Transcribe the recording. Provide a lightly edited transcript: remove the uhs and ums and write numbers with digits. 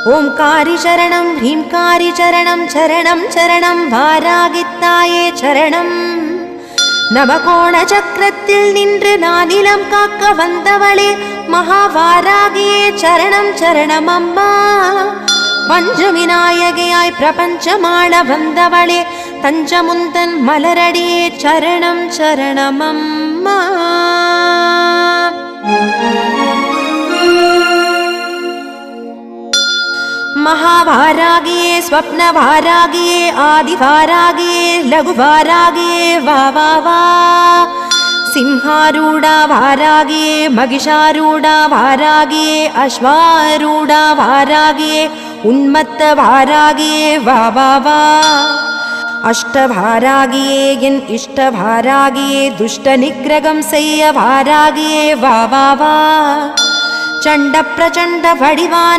ஓம்காரி சரணம் ஹ்ரீம்காரி சரணம் சரணம் சரணம் வாராகித்தாயே சரணம். நவகோண சக்கரத்தில் நின்று நானிலம் காக்க வந்தவளே மகாவாராகியே சரணம் சரணம் அம்மா. பஞ்சவிநாயகியாய் பிரபஞ்சமாட வந்தவளே தஞ்சமுந்தன் மலரடியே சரணம் சரணம் அம்மா. महावारागिये स्वप्नवारागिये आदिवारागिये लघुवारागिये वा वा वा. सिंहारूढा वारागिये महिषारूढा वारागिये अश्वारूढा वारागिये उन्मत्त वारागिये वा वा वा. अष्टवारागिये एन् इष्टवारागिये दुष्टनिग्रहं सेय्य वारागिये वा वा वा. चण्ड प्रचण्ड वडिवान